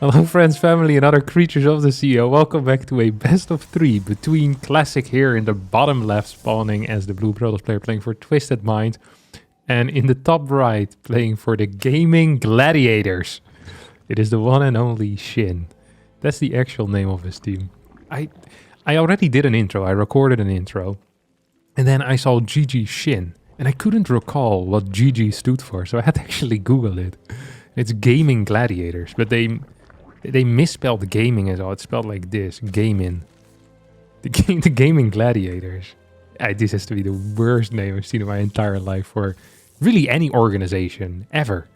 Hello friends, family and other creatures of the sea. Welcome back to a best of 3 between Classic here in the bottom left spawning as the Blue Protoss player playing for Twisted Mind. And in the top right playing for the Gaming Gladiators. It is the one and only Shin. That's the actual name of his team. I already did an intro, I recorded an intro. And then I saw GG Shin. And I couldn't recall what GG stood for, so I had to actually Google it. It's Gaming Gladiators, but they misspelled gaming as well. It's spelled like this, gaming. The Gaming Gladiators. This has to be the worst name I've seen in my entire life for really any organization, ever.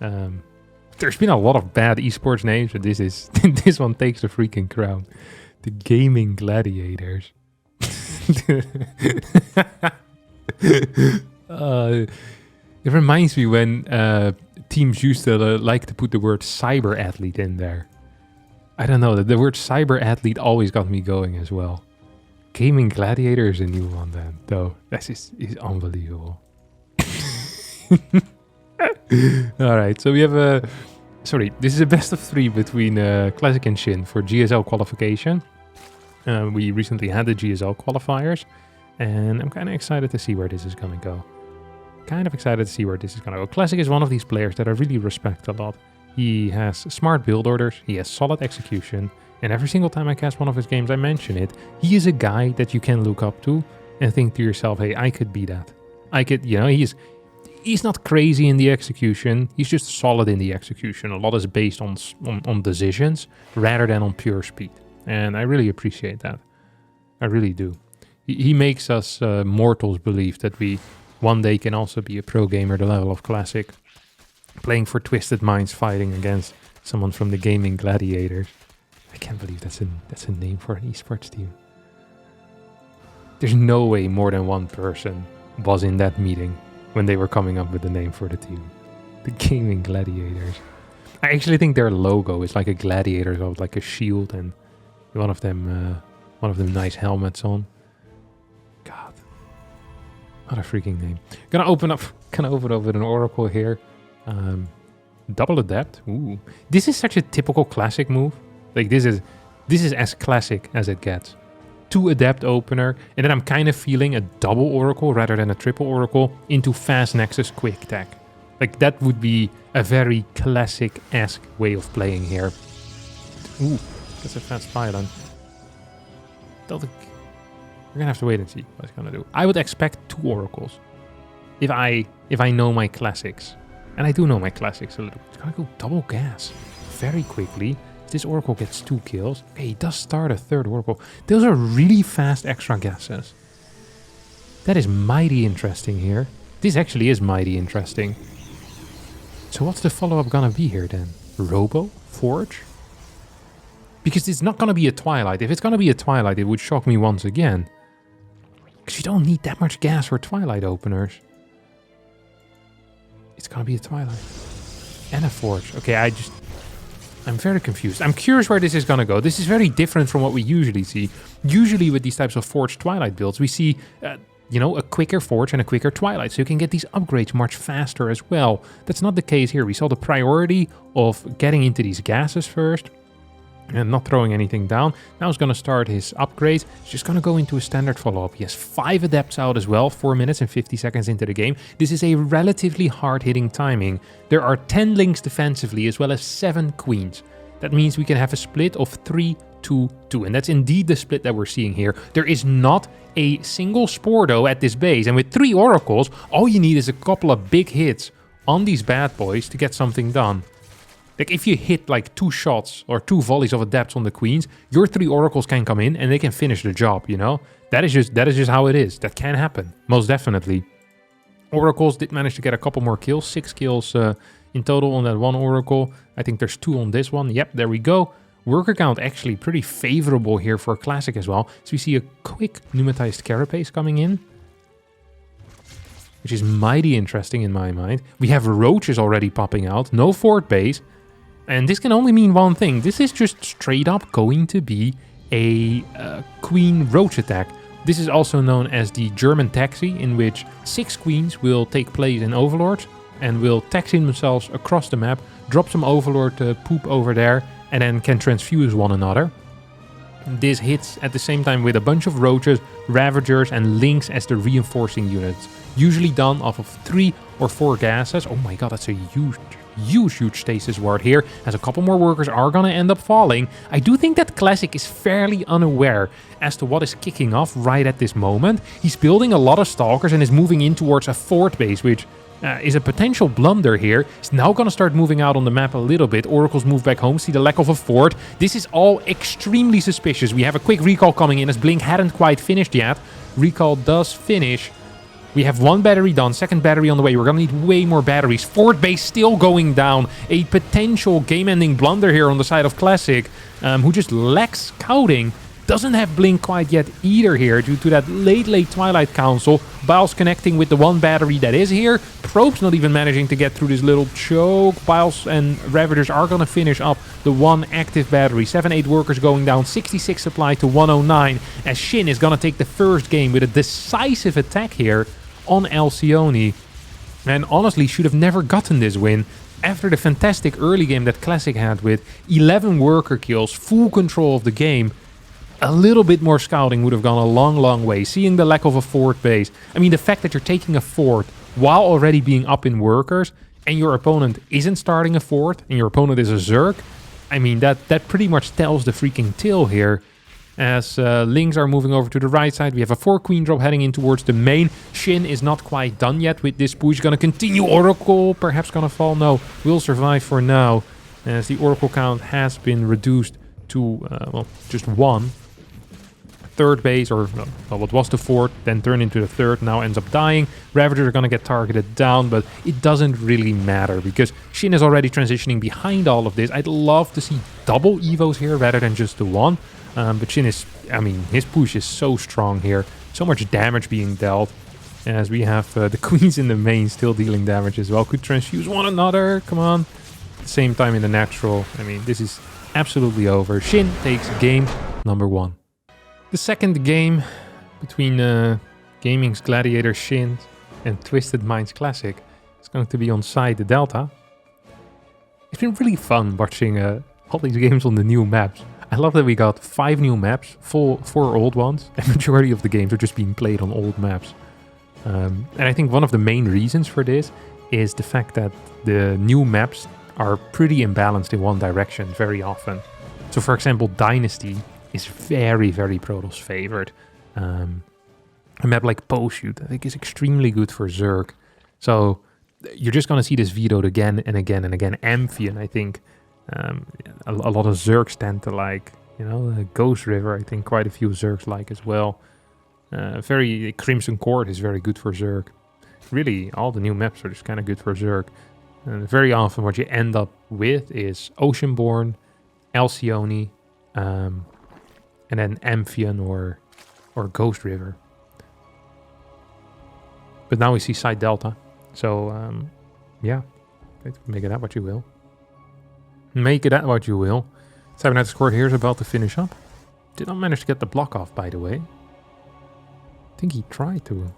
There's been a lot of bad esports names, but this one takes the freaking crown. The Gaming Gladiators. It reminds me when teams used to like to put the word cyber athlete in there. I don't know, the word cyber athlete always got me going as well. Gaming Gladiator is a new one then, though. That is unbelievable. Alright, so we have this is a best of 3 between Classic and Shin for GSL qualification. We recently had the GSL qualifiers, and I'm kind of excited to see where this is going to go. Classic is one of these players that I really respect a lot. He has smart build orders, he has solid execution, and every single time I cast one of his games I mention it. He is a guy that you can look up to and think to yourself, hey, I could be that. I could, he's not crazy in the execution, he's just solid in the execution. A lot is based on decisions rather than on pure speed. And I really appreciate that. I really do. He makes us mortals believe that we one day can also be a pro gamer the level of Classic. Playing for Twisted Minds, fighting against someone from the Gaming Gladiators. I can't believe that's a name for an esports team. There's no way more than one person was in that meeting when they were coming up with the name for the team. The Gaming Gladiators. I actually think their logo is like a gladiator, so like a shield and one of them nice helmets on. God. What a freaking name. Gonna open up with an oracle here. Double adept. Ooh. This is such a typical Classic move. Like this is as Classic as it gets. 2 adept opener, and then I'm kind of feeling a double oracle rather than a triple oracle into fast nexus quick tech. Like that would be a very Classic-esque way of playing here. Ooh, that's a fast pylon. We're gonna have to wait and see what it's gonna do. I would expect 2 oracles if I know my Classics, and I do know my Classics a little. It's gonna go double gas very quickly. This oracle gets 2 kills. Okay, he does start a 3rd oracle. Those are really fast extra gases. That is mighty interesting here. This actually is mighty interesting. So what's the follow-up gonna be here then? Robo? Forge? Because it's not gonna be a Twilight. If it's gonna be a Twilight, it would shock me once again. Because you don't need that much gas for Twilight openers. It's gonna be a Twilight. And a Forge. Okay, I'm very confused. I'm curious where this is gonna go. This is very different from what we usually see. Usually with these types of Forge Twilight builds, we see, a quicker Forge and a quicker Twilight. So you can get these upgrades much faster as well. That's not the case here. We saw the priority of getting into these gases first. And not throwing anything down. Now he's going to start his upgrade. He's just going to go into a standard follow-up. He has 5 adepts out as well, 4 minutes and 50 seconds into the game. This is a relatively hard-hitting timing. There are 10 links defensively as well as 7 queens. That means we can have a split of 3-2-2. And that's indeed the split that we're seeing here. There is not a single Spordo at this base. And with 3 oracles, all you need is a couple of big hits on these bad boys to get something done. Like if you hit like 2 shots or 2 volleys of adepts on the queens, your 3 oracles can come in and they can finish the job, That is just how it is. That can happen, most definitely. Oracles did manage to get a couple more kills, 6 kills in total on that one oracle. I think there's 2 on this one. Yep, there we go. Worker count actually pretty favorable here for Classic as well. So we see a quick pneumatized carapace coming in, which is mighty interesting in my mind. We have roaches already popping out, no fort base. And this can only mean one thing. This is just straight up going to be a queen roach attack. This is also known as the German taxi, in which 6 queens will take place in Overlord and will taxi themselves across the map, drop some Overlord poop over there, and then can transfuse one another. This hits at the same time with a bunch of Roaches, Ravagers, and Lynx as the reinforcing units. Usually done off of 3 or 4 gases. Oh my god, that's a huge stasis ward here, as a couple more workers are gonna end up falling. I do think that Classic is fairly unaware as to what is kicking off right at this moment. He's building a lot of Stalkers and is moving in towards a fort base, which is a potential blunder here. He's now going to start moving out on the map a little bit. Oracles move back home, see the lack of a fort. This is all extremely suspicious. We have a quick recall coming in as Blink hadn't quite finished yet. Recall does finish. We have 1 battery done, 2nd battery on the way. We're going to need way more batteries. Fort base still going down. A potential game-ending blunder here on the side of Classic, who just lacks scouting. Doesn't have Blink quite yet either here due to that late Twilight Council. Biles connecting with the 1 battery that is here. Probe's not even managing to get through this little choke. Biles and Ravagers are going to finish up the 1 active battery. 7-8 workers going down. 66 supply to 109 as Shin is going to take the first game with a decisive attack here on Alcyone. And honestly should have never gotten this win. After the fantastic early game that Classic had with 11 worker kills, full control of the game, a little bit more scouting would have gone a long way. Seeing the lack of a fort base. I mean, the fact that you're taking a fort while already being up in workers and your opponent isn't starting a fort and your opponent is a Zerg. I mean, that pretty much tells the freaking tale here. As Lynx are moving over to the right side, we have a 4 queen drop heading in towards the main. Shin is not quite done yet with this push. Gonna continue. Oracle perhaps gonna fall. No, will survive for now. As the Oracle count has been reduced to, well, just 1. 3rd base, or well, what was the 4th, then turned into the 3rd, now ends up dying. Ravagers are going to get targeted down, but it doesn't really matter because Shin is already transitioning behind all of this. I'd love to see double Evos here rather than just the 1. But Shin is, I mean, his push is so strong here. So much damage being dealt. As we have the queens in the main still dealing damage as well. Could transfuse one another, come on. At the same time in the natural, I mean, this is absolutely over. Shin takes game number 1. The second game between Gaming's Gladiator Shin and Twisted Minds Classic is going to be on side the Delta. It's been really fun watching all these games on the new maps. I love that we got 5 new maps, 4 old ones, and majority of the games are just being played on old maps. And I think one of the main reasons for this is the fact that the new maps are pretty imbalanced in one direction very often. So for example, Dynasty is very Protoss favored. A map like Poeshoot, I think, is extremely good for Zerg. So you're just going to see this vetoed again and again and again. Amphion, I think, a lot of Zergs tend to like, you know, Ghost River, I think quite a few Zergs like as well. Crimson Court is very good for Zerg. Really, all the new maps are just kind of good for Zerg. And very often what you end up with is Oceanborn, Alcyone, and then Amphion or Ghost River. But now we see side Delta. So, yeah. Make it that what you will. Make it that what you will. Cybernetics Court here is about to finish up. Did not manage to get the block off, by the way. I think he tried to.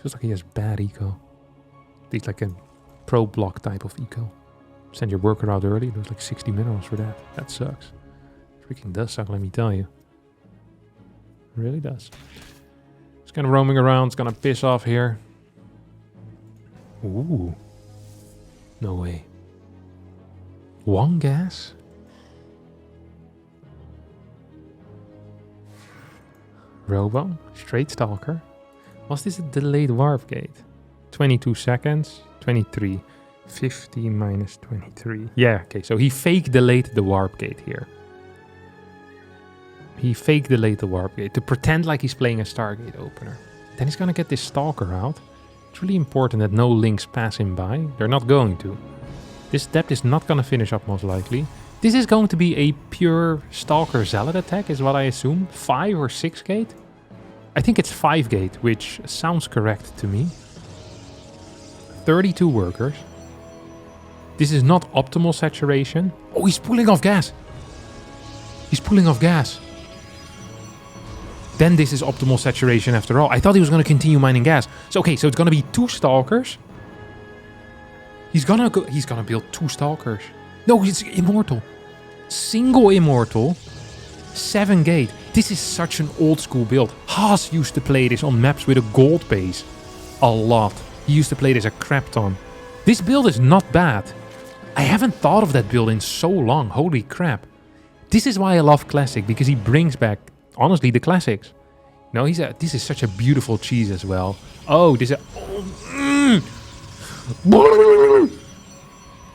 Feels like he has bad eco. He's like a pro block type of eco. Send your worker out early. There's like 60 minerals for that. That sucks. Freaking does suck, let me tell you. It really does. It's kind of roaming around. It's gonna piss off here. Ooh. No way. 1 gas? Robo. Straight Stalker. Was this a delayed warp gate? 22 seconds. 23. 50 minus 23. Yeah, okay. So he fake delayed the warp gate here. He fake delayed the warp gate to pretend like he's playing a Stargate opener. Then he's gonna get this Stalker out. It's really important that no links pass him by. They're not going to. This depth is not gonna finish up most likely. This is going to be a pure Stalker Zealot attack is what I assume. 5 or 6 gate? I think it's 5 gate, which sounds correct to me. 32 workers. This is not optimal saturation. Oh, he's pulling off gas. He's pulling off gas. Then this is optimal saturation after all. I thought he was going to continue mining gas. So okay, so it's going to be 2 Stalkers. He's gonna build 2 Stalkers. No, he's Immortal. Single Immortal, 7 gate. This is such an old school build. Haas used to play this on maps with a gold base. A lot. He used to play this a crap ton. This build is not bad. I haven't thought of that build in so long. Holy crap. This is why I love Classic, because he brings back, honestly, the classics. No, this is such a beautiful cheese as well. Oh, this is...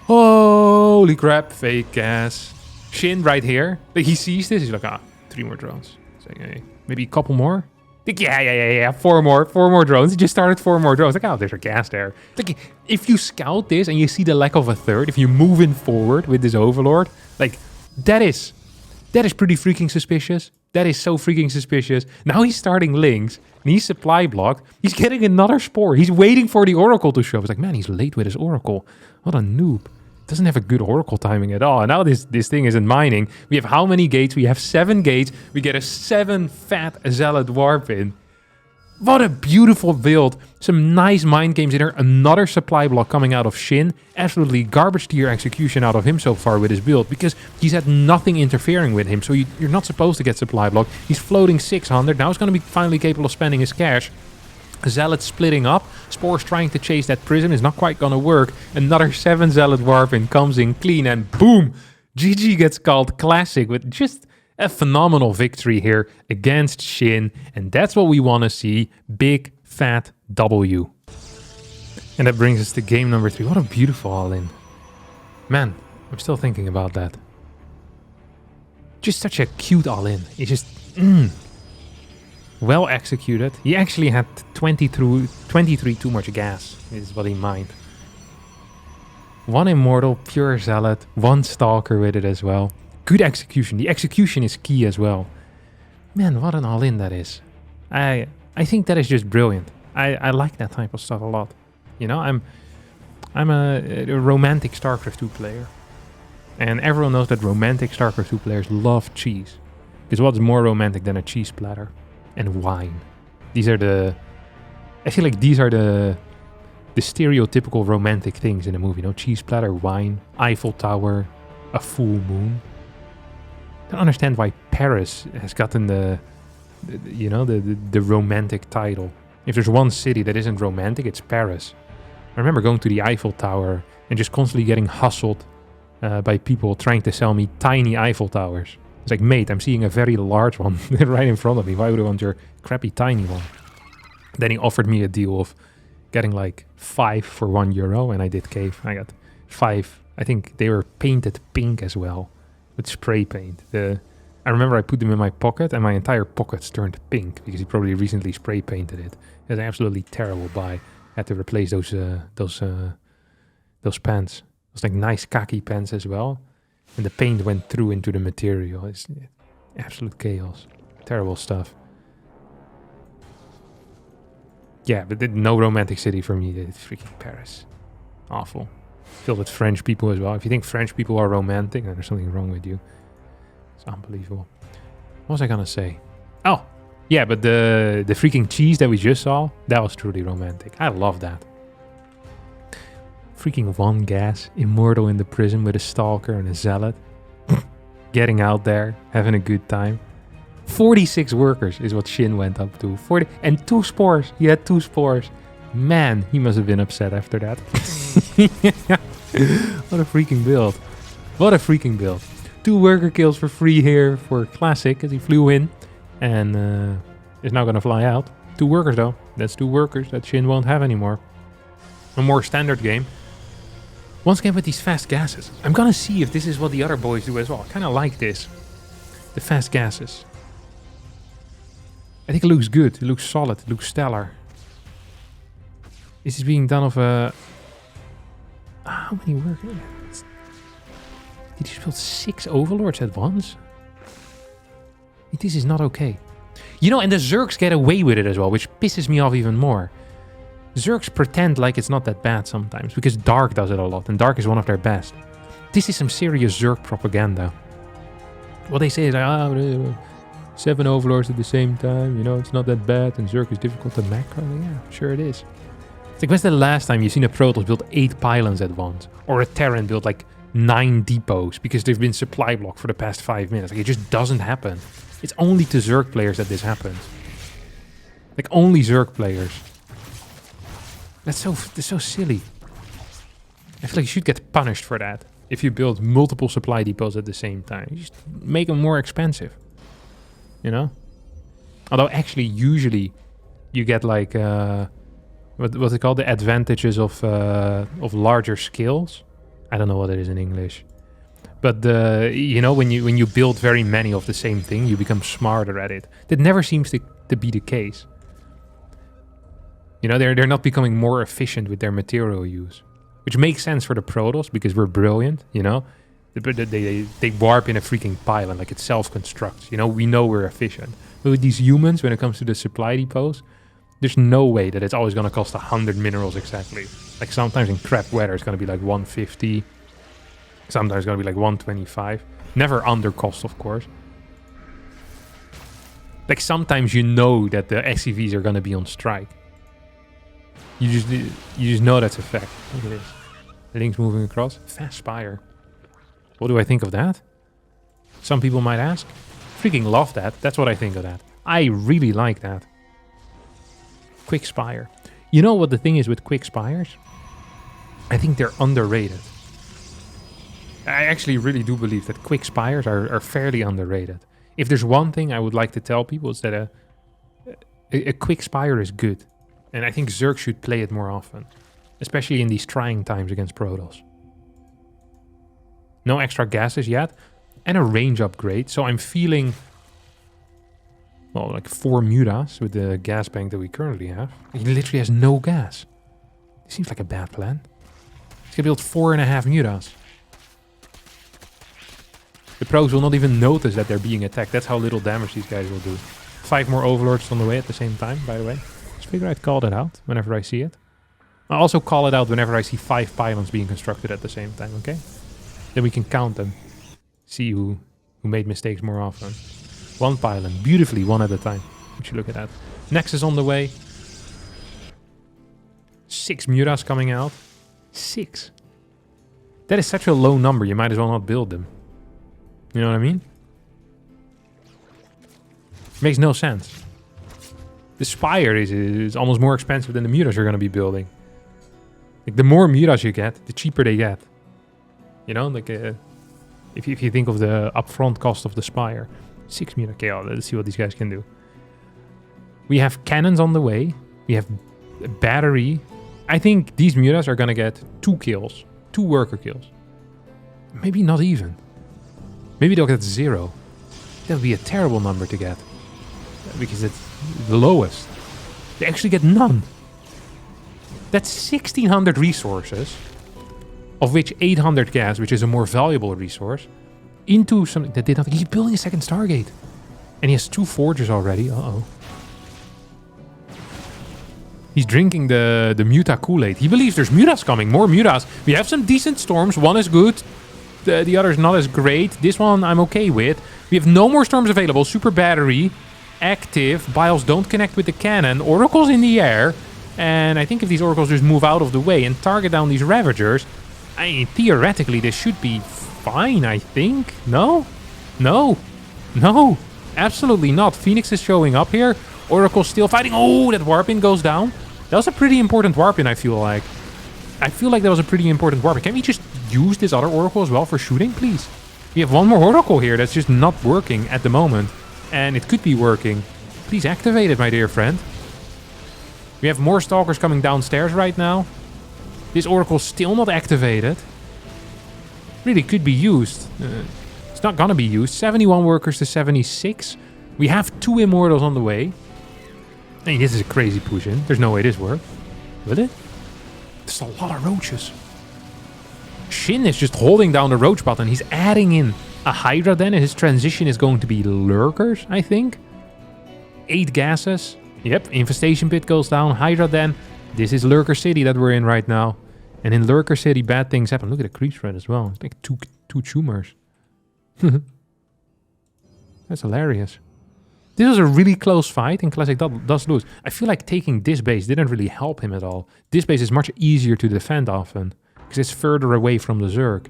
Holy crap, fake gas. Shin right here. Like, he sees this, he's like, 3 more drones. It's like, hey, maybe a couple more? Like, yeah. 4 more drones. He just started 4 more drones. Like, there's a gas there. Like, if you scout this and you see the lack of a third, if you move in forward with this Overlord, like, that is pretty freaking suspicious. That is so freaking suspicious. Now he's starting links, and he's supply blocked. He's getting another spore. He's waiting for the Oracle to show up. It's like, man, he's late with his Oracle. What a noob. Doesn't have a good Oracle timing at all. And now this thing isn't mining. We have how many gates? We have 7 gates. We get a 7 fat Zealot warp in. What a beautiful build. Some nice mind games in there. Another supply block coming out of Shin. Absolutely garbage tier execution out of him so far with his build, because he's had nothing interfering with him. So you're not supposed to get supply block. He's floating 600. Now he's going to be finally capable of spending his cash. Zealot splitting up. Spores trying to chase that prism is not quite going to work. Another 7 Zealot warp in comes in clean, and boom! GG gets called Classic with just a phenomenal victory here against Shin. And that's what we want to see. Big fat W. And that brings us to game number 3. What a beautiful all-in. Man, I'm still thinking about that. Just such a cute all-in. It's just... well executed. He actually had 23 too much gas, is what he mined. 1 Immortal, pure Zealot, 1 Stalker with it as well. Good execution. The execution is key as well. Man, what an all-in that is. I think that is just brilliant. I like that type of stuff a lot. You know, I'm a romantic StarCraft 2 player. And everyone knows that romantic StarCraft 2 players love cheese. Because what's more romantic than a cheese platter? And wine. These are I feel like these are the stereotypical romantic things in a movie. You know, cheese platter, wine, Eiffel Tower, a full moon. I don't understand why Paris has gotten the romantic title. If there's one city that isn't romantic, it's Paris. I remember going to the Eiffel Tower and just constantly getting hustled by people trying to sell me tiny Eiffel Towers. It's like, mate, I'm seeing a very large one right in front of me. Why would I want your crappy tiny one? Then he offered me a deal of getting like 5 for €1, and I did cave. I got 5. I think they were painted pink as well, with spray paint. I remember I put them in my pocket, and my entire pockets turned pink because he probably recently spray painted it. It was an absolutely terrible buy. I had to replace those pants. It was like nice khaki pants as well. And the paint went through into the material. It's absolute chaos. Terrible stuff. Yeah, but no romantic city for me. It's freaking Paris. Awful. Filled with French people as well. If you think French people are romantic, then there's something wrong with you. It's unbelievable. What was I gonna say? Oh, yeah, but the freaking cheese that we just saw, that was truly romantic. I love that. Freaking 1 gas, Immortal in the prison with a Stalker and a Zealot. Getting out there, having a good time. 46 workers is what Shin went up to. 40 and 2 spores. He had 2 spores. Man, he must have been upset after that. What a freaking build. What a freaking build. 2 worker kills for free here for Classic as he flew in. And is now going to fly out. 2 workers though. That's 2 workers that Shin won't have anymore. A more standard game. Once again with these fast gases. I'm gonna see if this is what the other boys do as well. I kind of like this. The fast gases. I think it looks good. It looks solid. It looks stellar. Is this being done of a... How many workers? Did you build 6 overlords at once? This is not okay. You know, and the Zergs get away with it as well, which pisses me off even more. Zergs pretend like it's not that bad sometimes, because Dark does it a lot, and Dark is one of their best. This is some serious Zerg propaganda. What they say is like, 7 overlords at the same time, you know, it's not that bad, and Zerg is difficult to macro. Yeah, sure it is. It's like, when's the last time you've seen a Protoss build 8 pylons at once? Or a Terran build like 9 depots because they've been supply blocked for the past 5 minutes. Like, it just doesn't happen. It's only to Zerg players that this happens. Like, only Zerg players. That's so silly. I feel like you should get punished for that. If you build multiple supply depots at the same time. You just make them more expensive. You know? Although actually, usually, you get like... what's it called? The advantages of larger scales. I don't know what it is in English. But you know, when you build very many of the same thing, you become smarter at it. That never seems to be the case. You know, they're not becoming more efficient with their material use. Which makes sense for the Protoss, because we're brilliant, you know? They warp in a freaking pylon, like it self-constructs. You know, we know we're efficient. But with these humans, when it comes to the supply depots, there's no way that it's always going to cost 100 minerals exactly. Like sometimes in crap weather, it's going to be like 150. Sometimes it's going to be like 125. Never under cost, of course. Like sometimes you know that the SCVs are going to be on strike. You just know that's a fact. Look at this. Links moving across. Fast Spire. What do I think of that? Some people might ask. Freaking love that. That's what I think of that. I really like that. Quick Spire. You know what the thing is with Quick Spires? I think they're underrated. I actually really do believe that Quick Spires are fairly underrated. If there's one thing I would like to tell people, it's that a Quick Spire is good. And I think Zerg should play it more often. Especially in these trying times against Protoss. No extra gases yet. And a range upgrade. So I'm feeling... well, like 4 Mutas with the gas bank that we currently have. He literally has no gas. It seems like a bad plan. He's gonna build 4.5 Mutas. The pros will not even notice that they're being attacked. That's how little damage these guys will do. 5 more Overlords on the way at the same time, by the way. Just figure I'd call that out whenever I see it. I'll also call it out whenever I see 5 pylons being constructed at the same time, okay? Then we can count them. See who made mistakes more often. 1 pylon, beautifully, 1 at a time. Would you look at that? Nexus on the way. 6 Mutas coming out. 6. That is such a low number, you might as well not build them. You know what I mean? Makes no sense. The Spire is almost more expensive than the Mutas you're going to be building. Like, the more Mutas you get, the cheaper they get. You know, like, if you think of the upfront cost of the Spire. 6 Mutas. Okay, let's see what these guys can do. We have cannons on the way. We have a battery. I think these Mutas are going to get 2 kills. 2 worker kills. Maybe not even. Maybe they'll get 0. That would be a terrible number to get. Because it's the lowest. They actually get none. That's 1,600 resources. Of which 800 gas, which is a more valuable resource. Into something that did nothing. He's building a second Stargate. And he has 2 forges already. Uh-oh. He's drinking the Muta Kool-Aid. He believes there's Mutas coming. More Mutas. We have some decent storms. 1 is good. The other is not as great. This one I'm okay with. We have no more storms available. Super battery. Active. Biles don't connect with the cannon. Oracles in the air. And I think if these Oracles just move out of the way and target down these Ravagers, I mean, theoretically this should be fine, I think. No? No. No. Absolutely not. Phoenix is showing up here. Oracle's still fighting. Oh, that warp-in goes down. That was a pretty important warp-in, I feel like. I feel like that was a pretty important warp-in. Can we just use this other Oracle as well for shooting, please? We have 1 more Oracle here that's just not working at the moment. And it could be working. Please activate it, my dear friend. We have more Stalkers coming downstairs right now. This Oracle's still not activated. Really could be used. It's not gonna be used. 71 workers to 76. We have 2 Immortals on the way. Hey, this is a crazy push-in. There's no way this works. Will it? There's a lot of roaches. Shin is just holding down the roach button. He's adding in a Hydra then. And his transition is going to be Lurkers, I think. 8 gases. Yep, Infestation Pit goes down. Hydra then. This is Lurker City that we're in right now. And in Lurker City, bad things happen. Look at the creep spread as well. It's like two tumors. That's hilarious. This was a really close fight, and Classic does lose. I feel like taking this base didn't really help him at all. This base is much easier to defend often, because it's further away from the Zerg.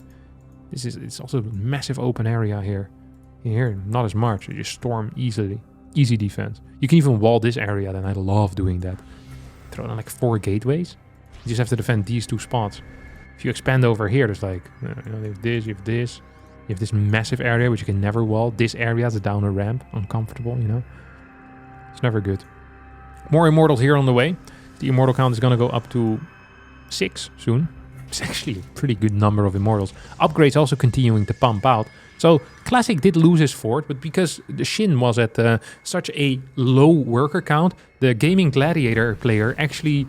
It's also a massive open area here. Here, not as much. You just storm easily. Easy defense. You can even wall this area, then I love doing that. Throw down like 4 gateways. You just have to defend these 2 spots. If you expand over here, there's like, you have this, you have this. You have this massive area, which you can never wall. This area is a downer ramp. Uncomfortable, you know. It's never good. More immortals here on the way. The immortal count is going to go up to 6 soon. It's actually a pretty good number of immortals. Upgrades also continuing to pump out. So Classic did lose his fort, but because the Shin was at such a low worker count, the Gaming Gladiator player actually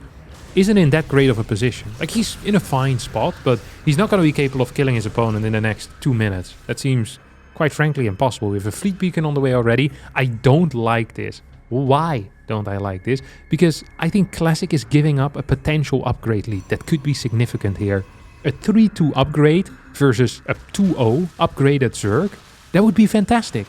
isn't in that great of a position. Like, he's in a fine spot, but he's not going to be capable of killing his opponent in the next 2 minutes. That seems, quite frankly, impossible. We have a fleet beacon on the way already. I don't like this. Why don't I like this? Because I think Classic is giving up a potential upgrade lead that could be significant here. A 3-2 upgrade versus a 2-0 upgraded Zerg, that would be fantastic.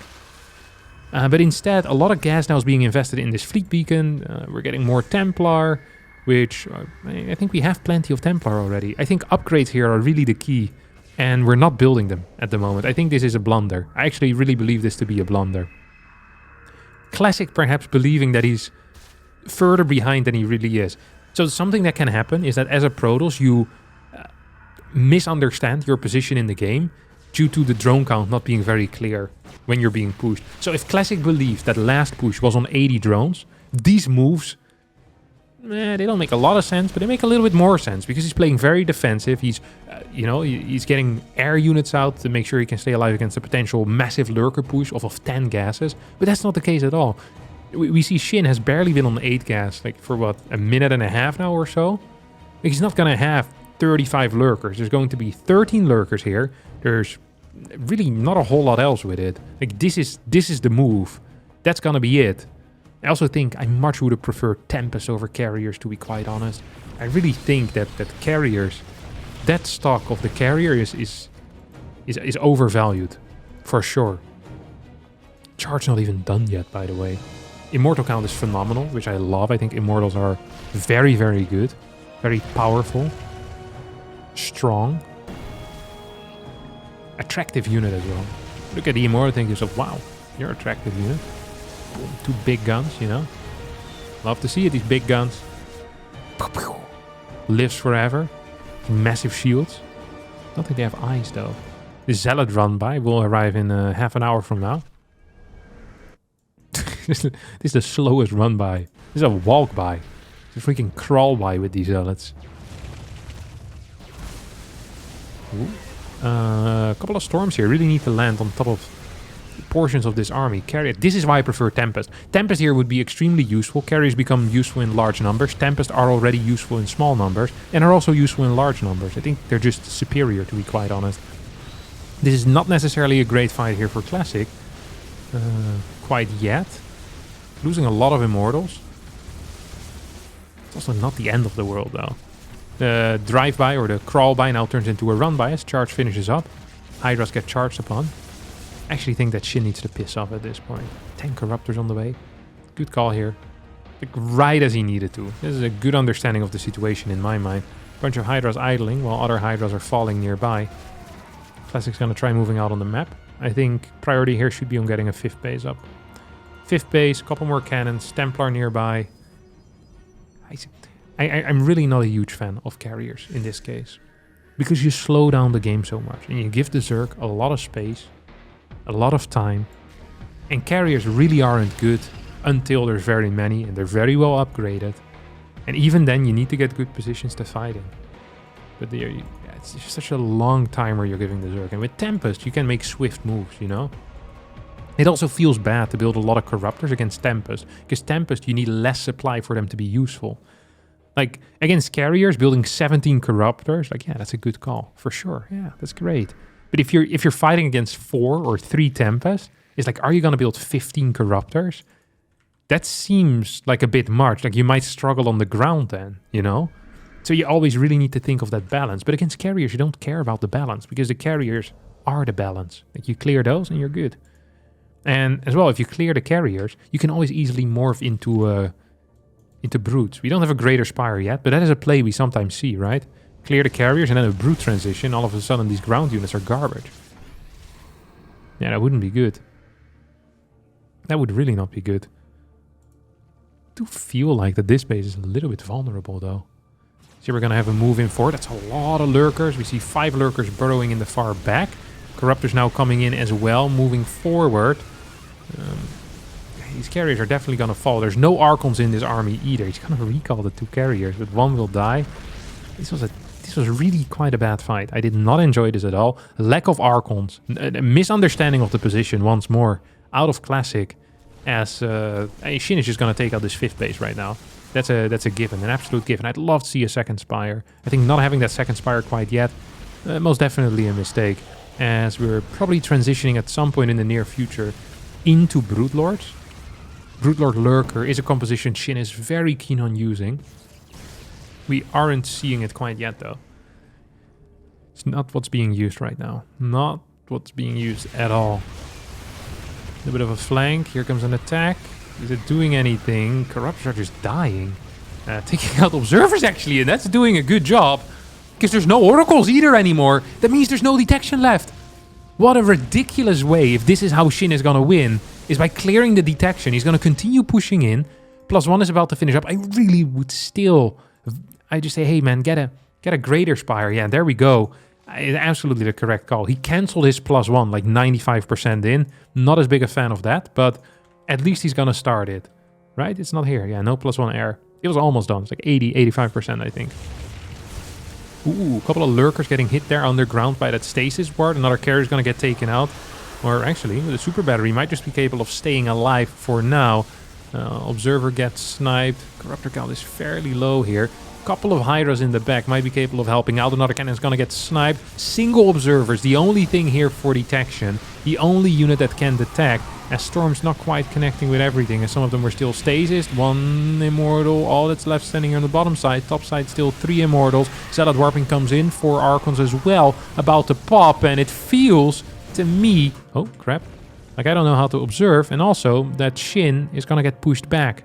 But instead, a lot of gas now is being invested in this fleet beacon. We're getting more Templar, which I think we have plenty of Templar already. I think upgrades here are really the key, and we're not building them at the moment. I think this is a blunder. I actually really believe this to be a blunder. Classic perhaps believing that he's further behind than he really is. So something that can happen is that as a Protoss, you misunderstand your position in the game due to the drone count not being very clear when you're being pushed. So if Classic believes that last push was on 80 drones, these moves, they don't make a lot of sense, but they make a little bit more sense because he's playing very defensive. He's, he's getting air units out to make sure he can stay alive against a potential massive lurker push of 10 gases. But that's not the case at all. We see Shin has barely been on 8 gas, like for what, a minute and a half now or so? Like, he's not going to have 35 lurkers. There's going to be 13 lurkers here. There's really not a whole lot else with it. Like, this is the move. That's going to be it. I also think I much would have preferred Tempest over Carriers, to be quite honest. I really think that Carriers, that stock of the Carrier is overvalued, for sure. Charge not even done yet, by the way. Immortal count is phenomenal, which I love. I think Immortals are very, very good. Very powerful. Strong. Attractive unit as well. Look at the Immortal, think to yourself, wow, you're an attractive unit. 2 big guns, you know. Love to see it, these big guns. Lives forever. Massive shields. Don't think they have eyes though. The Zealot run by will arrive in half an hour from now. This is the slowest run by. This is a walk by. It's a freaking crawl by with these Zealots. A couple of storms here. Really need to land on top of portions of this army. Carrier. This is why I prefer Tempest. Tempest here would be extremely useful. Carriers become useful in large numbers. Tempest are already useful in small numbers and are also useful in large numbers. I think they're just superior, to be quite honest. This is not necessarily a great fight here for Classic. Quite yet. Losing a lot of Immortals. It's also not the end of the world though. The drive-by or the crawl-by now turns into a run-by as charge finishes up. Hydras get charged upon. I actually think that Shin needs to piss off at this point. 10 Corruptors on the way. Good call here. Like, right as he needed to. This is a good understanding of the situation in my mind. Bunch of Hydras idling while other Hydras are falling nearby. Classic's gonna try moving out on the map. I think priority here should be on getting a 5th base up. 5th base, couple more cannons, Templar nearby. I'm really not a huge fan of Carriers in this case. Because you slow down the game so much. And you give the Zerg a lot of space. A lot of time. And Carriers really aren't good until there's very many and they're very well upgraded. And even then you need to get good positions to fight in. But it's just such a long time where you're giving the Zerg. And with Tempest you can make swift moves, you know? It also feels bad to build a lot of Corruptors against Tempest. Because Tempest you need less supply for them to be useful. Like, against Carriers, building 17 Corruptors, like, yeah, that's a good call. For sure, yeah, that's great. But if you're fighting against 4 or 3 Tempest, it's like, are you going to build 15 Corruptors? That seems like a bit much. Like, you might struggle on the ground then, you know? So you always really need to think of that balance. But against Carriers, you don't care about the balance, because the Carriers are the balance. Like, you clear those and you're good. And as well, if you clear the Carriers, you can always easily morph into brutes. We don't have a Greater Spire yet, but that is a play we sometimes see, right? clear the carriers, and then a brute transition. All of a sudden, these ground units are garbage. Yeah, that wouldn't be good. That would really not be good. I do feel like that this base is a little bit vulnerable, though. So we're going to have a move in forward. That's a lot of lurkers. We see 5 lurkers burrowing in the far back. Corruptors now coming in as well, moving forward. These carriers are definitely going to fall. There's no Archons in this army either. He's going to recall the 2 carriers, but 1 will die. This was really quite a bad fight. I did not enjoy this at all. Lack of Archons. A misunderstanding of the position once more. Out of Classic. As Shin is just going to take out this 5th base right now. That's a given, an absolute given. I'd love to see a second Spire. I think not having that second Spire quite yet, most definitely a mistake. As we're probably transitioning at some point in the near future into Brood Lords. Brood Lord Lurker is a composition Shin is very keen on using. We aren't seeing it quite yet, though. It's not what's being used right now. Not what's being used at all. A bit of a flank. Here comes an attack. Is it doing anything? Corruptors are just dying. Taking out observers, actually, and that's doing a good job. Because there's no oracles either anymore. That means there's no detection left. What a ridiculous way, if this is how Shin is going to win, is by clearing the detection. He's going to continue pushing in. +1 is about to finish up. I really would still... I just say, hey man, get a greater Spire. Yeah, there we go. It's absolutely the correct call. He cancelled his +1 like 95% in. Not as big a fan of that, but at least he's going to start it. Right? It's not here. Yeah, no +1 air. It was almost done. It's like 80, 85%, I think. Ooh, a couple of lurkers getting hit there underground by that stasis ward. Another carrier is going to get taken out. Or actually, the super battery might just be capable of staying alive for now. Observer gets sniped. Corruptor count is fairly low here. Couple of Hydras in the back might be capable of helping out. Another cannon is going to get sniped. Single observers, the only thing here for detection. The only unit that can detect. As Storm's not quite connecting with everything, and some of them were still stasis. 1 Immortal, all that's left standing on the bottom side. Top side still 3 Immortals. Zealot Warping comes in, 4 Archons as well. About to pop, and it feels to me... Oh, crap. Like I don't know how to observe. And also that Shin is going to get pushed back.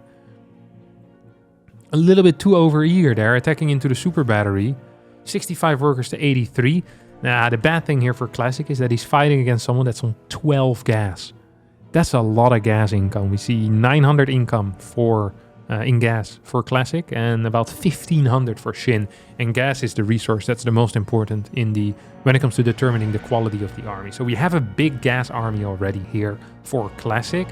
A little bit too over-eager there, attacking into the super battery. 65 workers to 83. Nah, the bad thing here for Classic is that he's fighting against someone that's on 12 gas. That's a lot of gas income. We see 900 income for in gas for Classic and about 1500 for Shin. And gas is the resource that's the most important in the when it comes to determining the quality of the army. So we have a big gas army already here for Classic.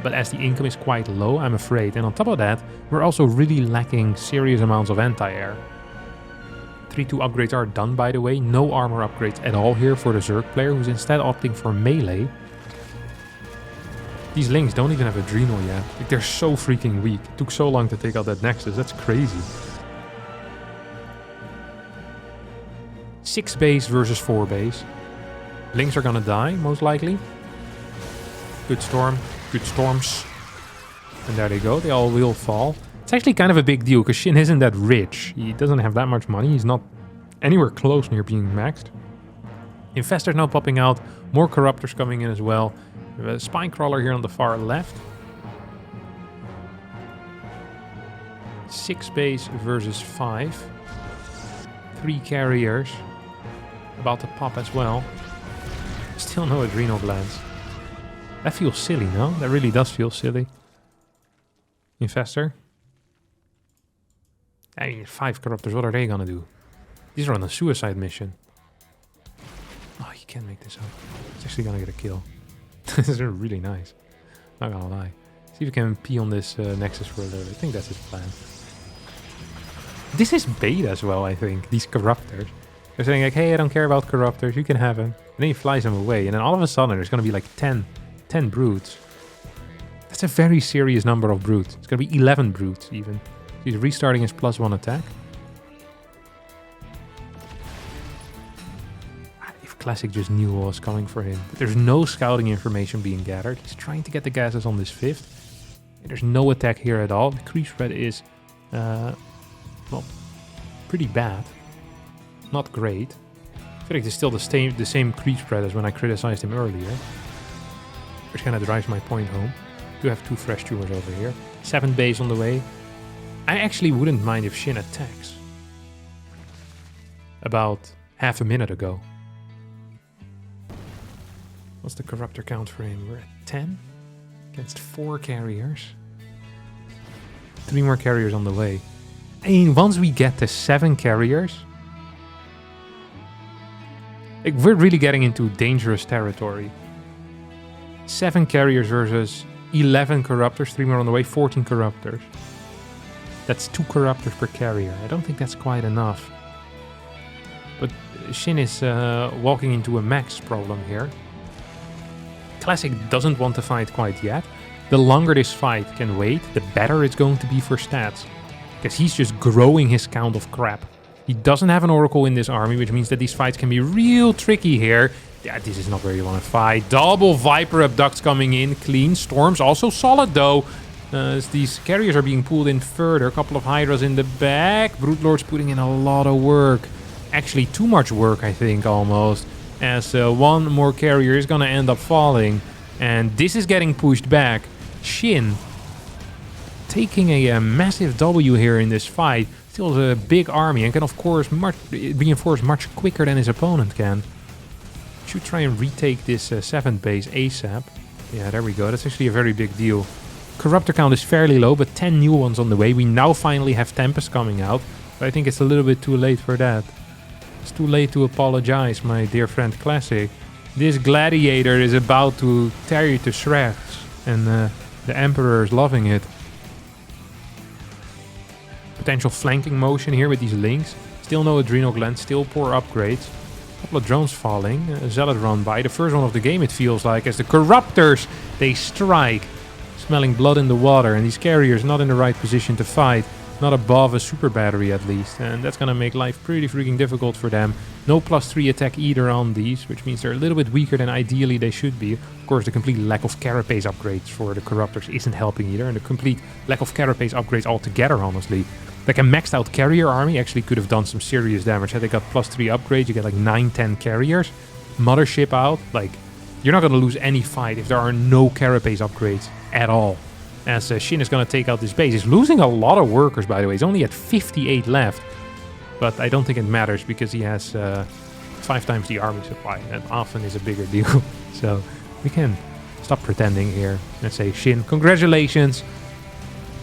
But as the income is quite low, I'm afraid. And on top of that, we're also really lacking serious amounts of anti-air. 3-2 upgrades are done, by the way. No armor upgrades at all here for the Zerg player, who's instead opting for melee. These Lings don't even have Adrenal yet. Like, they're so freaking weak. It took so long to take out that Nexus. That's crazy. 6 base versus 4 base. Lings are gonna die, most likely. Good storm. Good storms. And there they go. They all will fall. It's actually kind of a big deal, because Shin isn't that rich. He doesn't have that much money. He's not anywhere close near being maxed. Infestors now popping out. More Corruptors coming in as well. We have a Spine Crawler here on the far left. 6 base versus 5. 3 carriers. About to pop as well. Still no Adrenal Glands. That feels silly, no? That really does feel silly. Infestor. I mean, 5 Corruptors, what are they gonna do? These are on a suicide mission. Oh, you can't make this up. It's actually gonna get a kill. This is really nice. Not gonna lie. See if we can pee on this Nexus for a little bit. I think that's his plan. This is bait as well, I think. These Corruptors. They're saying like, hey, I don't care about Corruptors. You can have them. And then he flies them away. And then all of a sudden, there's gonna be like 10 brutes. That's a very serious number of brutes. It's gonna be 11 brutes even. He's restarting his +1 attack. If Classic just knew what was coming for him. But there's no scouting information being gathered. He's trying to get the gases on this 5th. There's no attack here at all. The creep spread is, well, pretty bad. Not great. I feel like it's still the same creep spread as when I criticized him earlier. Which kind of drives my point home. Do have 2 fresh tumors over here. 7 base on the way. I actually wouldn't mind if Shin attacks. about half a minute ago. What's the corruptor count for him? We're at 10 against 4 carriers. 3 more carriers on the way. I mean, once we get to 7 carriers, like, we're really getting into dangerous territory. 7 carriers versus 11 corruptors, 3 more on the way, 14 corruptors. That's 2 corruptors per carrier. I don't think that's quite enough. But Shin is walking into a max problem here. Classic doesn't want to fight quite yet. The longer this fight can wait, the better it's going to be for stats. Because he's just growing his count of crap. He doesn't have an Oracle in this army, which means that these fights can be real tricky here. Yeah, this is not where you want to fight. Double Viper Abducts coming in. Clean. Storms also solid, though. As these carriers are being pulled in further. A couple of Hydras in the back. Brute Lord's putting in a lot of work. Actually, too much work, I think, almost. As one more carrier is going to end up falling. And this is getting pushed back. Shin taking a massive W here in this fight. Still a big army and can, of course, reinforce much quicker than his opponent can. Should try and retake this 7th base ASAP. Yeah, there we go. That's actually a very big deal. Corruptor count is fairly low, but 10 new ones on the way. We now finally have Tempest coming out. But I think it's a little bit too late for that. It's too late to apologize, my dear friend Classic. This Gladiator is about to tear you to shreds. And the Emperor is loving it. Potential flanking motion here with these links. Still no Adrenal Gland, still poor upgrades. A couple of drones falling. A Zealot run by. The first one of the game, it feels like, as the Corruptors, they strike. Smelling blood in the water, and these carriers not in the right position to fight. Not above a super battery at least, and that's gonna make life pretty freaking difficult for them. No +3 attack either on these, which means they're a little bit weaker than ideally they should be. Of course, the complete lack of carapace upgrades for the Corruptors isn't helping either, and the complete lack of carapace upgrades altogether, honestly. Like a maxed out carrier army actually could have done some serious damage. Had they got +3 upgrades, you get like 9-10 carriers. Mothership out, like, you're not gonna lose any fight if there are no carapace upgrades at all. As Shin is going to take out this base. He's losing a lot of workers, by the way. He's only at 58 left. But I don't think it matters because he has 5 times the army supply. And often is a bigger deal. So we can stop pretending here. Let's say, Shin, congratulations.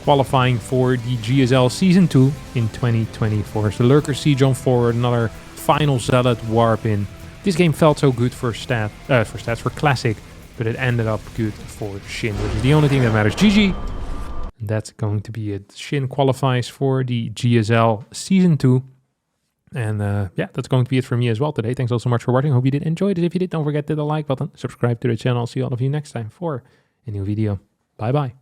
Qualifying for the GSL Season 2 in 2024. So Lurker Siege on forward. Another final Zealot warp in. This game felt so good for Classic. But it ended up good for Shin, which is the only thing that matters. GG! And that's going to be it. Shin qualifies for the GSL Season 2. And yeah, that's going to be it for me as well today. Thanks all so much for watching. Hope you did enjoy it. If you did, don't forget to hit the like button. Subscribe to the channel. I'll see all of you next time for a new video. Bye-bye.